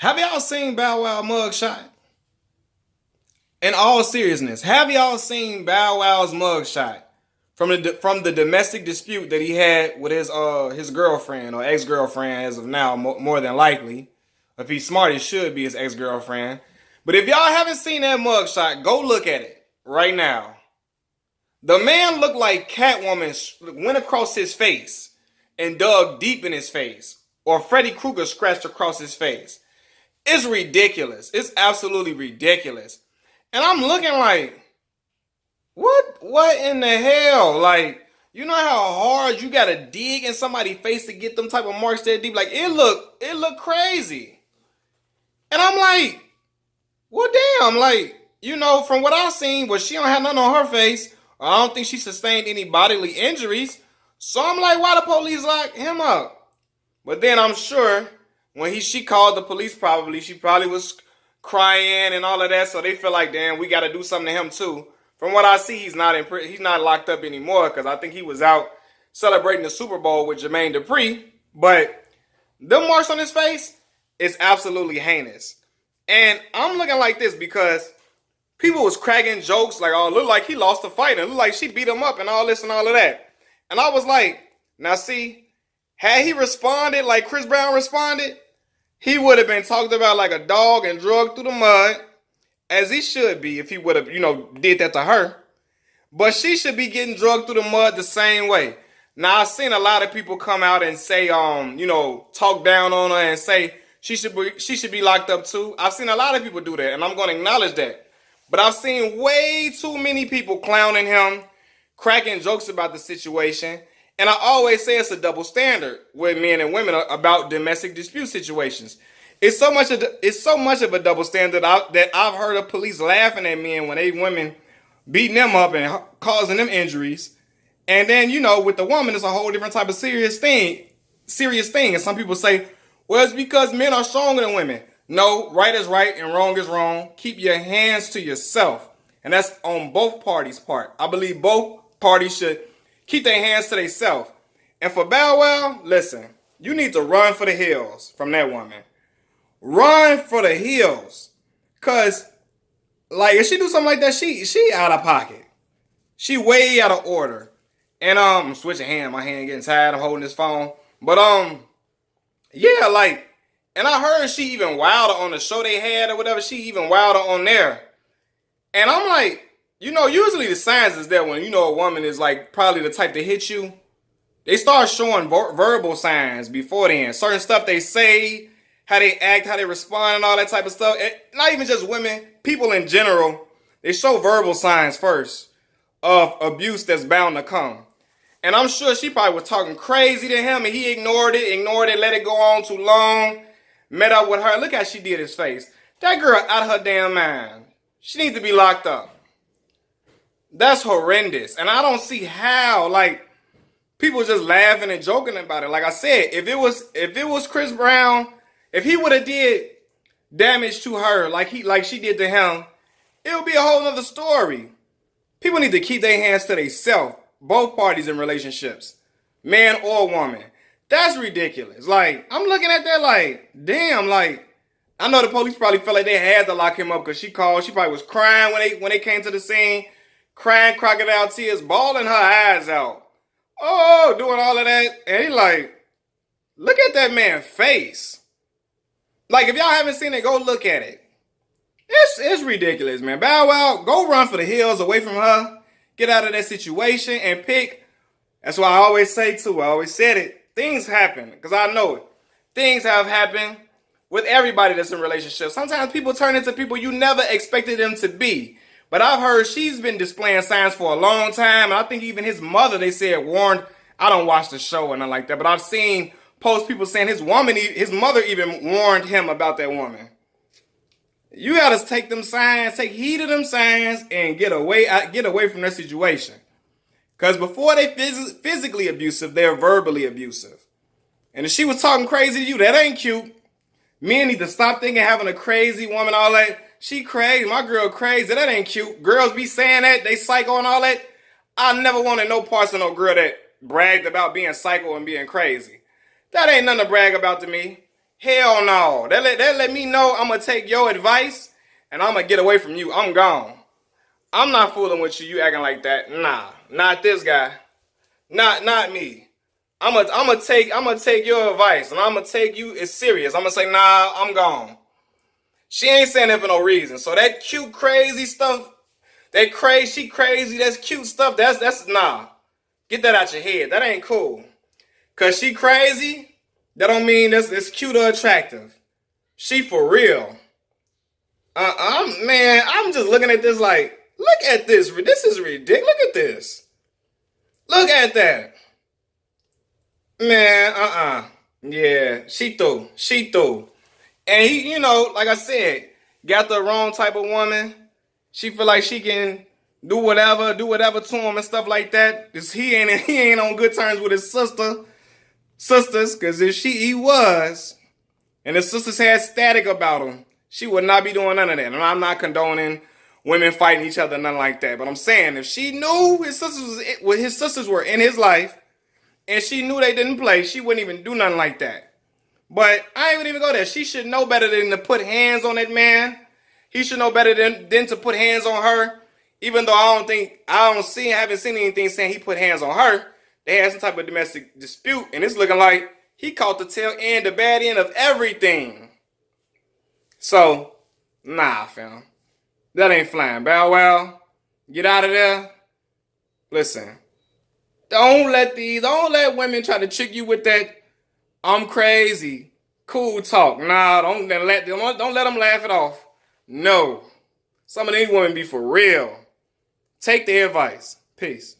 Have y'all seen Bow Wow mugshot? In all seriousness, have y'all seen Bow Wow's mugshot from the domestic dispute that he had with his girlfriend or ex girlfriend as of now, more than likely. If he's smart, it should be his ex girlfriend. But if y'all haven't seen that mugshot, go look at it right now. The man looked like Catwoman went across his face and dug deep in his face, or Freddy Krueger scratched across his face. It's ridiculous. It's absolutely ridiculous. And I'm looking like, what in the hell? Like, you know how hard you gotta dig in somebody's face to get them type of marks that deep? Like, it look crazy. And I'm like, well, damn, like, from what I seen, well, she don't have nothing on her face. I don't think she sustained any bodily injuries. So I'm like, why the police lock him up? But then I'm sure when she called the police, she probably was crying and all of that. So they feel like, damn, we got to do something to him too. From what I see, he's not in prison. He's not locked up anymore because I think he was out celebrating the Super Bowl with Jermaine Dupri. But the marks on his face is absolutely heinous. And I'm looking like this because people was cracking jokes like, oh, it looked like he lost the fight and it looked like she beat him up and all this and all of that. And I was like, now see, had he responded like Chris Brown responded, he would have been talked about like a dog and drugged through the mud, as he should be if he would have, did that to her. But she should be getting drugged through the mud the same way. Now, I've seen a lot of people come out and say, talk down on her and say she should be locked up too. I've seen a lot of people do that, and I'm going to acknowledge that. But I've seen way too many people clowning him, cracking jokes about the situation. And I always say it's a double standard with men and women about domestic dispute situations. It's so much of a double standard that I've heard of police laughing at men when women beating them up and causing them injuries. And then, with the woman, it's a whole different type of serious thing. And some people say, well, it's because men are stronger than women. No, right is right and wrong is wrong. Keep your hands to yourself. And that's on both parties' part. I believe both parties should keep their hands to themselves. And for Bow Wow, listen, you need to run for the hills from that woman. Run for the hills. Because, like, if she do something like that, she out of pocket. She way out of order. And I'm switching hands. My hand getting tired. I'm holding this phone. But, yeah, like, and I heard she even wilder on the show they had or whatever. She even wilder on there. And I'm like, usually the signs is that when, a woman is like probably the type to hit you, they start showing verbal signs before then. Certain stuff they say, how they act, how they respond and all that type of stuff. And not even just women, people in general, they show verbal signs first of abuse that's bound to come. And I'm sure she probably was talking crazy to him and he ignored it, let it go on too long. Met up with her. Look how she did his face. That girl out of her damn mind. She needs to be locked up. That's horrendous. And I don't see how, like, people just laughing and joking about it. Like I said, if it was Chris Brown, if he would have did damage to her like she did to him, it would be a whole nother story. People need to keep their hands to themselves. Both parties in relationships. Man or woman. That's ridiculous. Like, I'm looking at that like, damn, like, I know the police probably felt like they had to lock him up because she called. She probably was crying when they came to the scene. Crying crocodile tears, bawling her eyes out. Oh, doing all of that. And he like, look at that man's face. Like, if y'all haven't seen it, go look at it. It's ridiculous, man. Bow Wow, go run for the hills away from her. Get out of that situation and pick. That's why I always say, too. I always said it. Things happen, because I know it. Things have happened with everybody that's in relationships. Sometimes people turn into people you never expected them to be. But I've heard she's been displaying signs for a long time. And I think even his mother, they said, warned. I don't watch the show or nothing like that. But I've seen post people saying his mother even warned him about that woman. You got to take them signs, take heed of them signs, and get away from that situation. Because before they physically abusive, they're verbally abusive. And if she was talking crazy to you, that ain't cute. Men need to stop thinking having a crazy woman, all that. She crazy, my girl crazy. That ain't cute. Girls be saying that, they psycho and all that. I never wanted no parts of no girl that bragged about being psycho and being crazy. That ain't nothing to brag about to me. Hell no. That let me know I'm gonna take your advice and I'm gonna get away from you. I'm gone. I'm not fooling with you. You acting like that. Nah, not this guy. Not me. I'm gonna take your advice and I'm gonna take you as serious. I'm gonna say, nah, I'm gone. She ain't saying that for no reason. So that cute, crazy stuff, she crazy, that's cute stuff, that's nah. Get that out your head. That ain't cool. Cause she crazy, that don't mean that's cute or attractive. She for real. I'm just looking at this like, look at this. This is ridiculous. Look at this. Look at that. Man, yeah, she threw. She threw. And he, like I said, got the wrong type of woman. She feel like she can do whatever to him and stuff like that. Cause he ain't on good terms with his sisters. Cause if he was, and his sisters had static about him, she would not be doing none of that. And I'm not condoning women fighting each other, nothing like that. But I'm saying if she knew his sisters were in his life, and she knew they didn't play, she wouldn't even do nothing like that. But I ain't even go there. She should know better than to put hands on that man. He should know better than to put hands on her. Even though haven't seen anything saying he put hands on her. They had some type of domestic dispute, and it's looking like he caught the tail end, the bad end of everything. So, nah, fam. That ain't flying. Bow Wow, get out of there. Listen, don't let women try to trick you with that I'm crazy, cool talk. Nah, don't let them laugh it off. No. Some of these women be for real. Take their advice. Peace.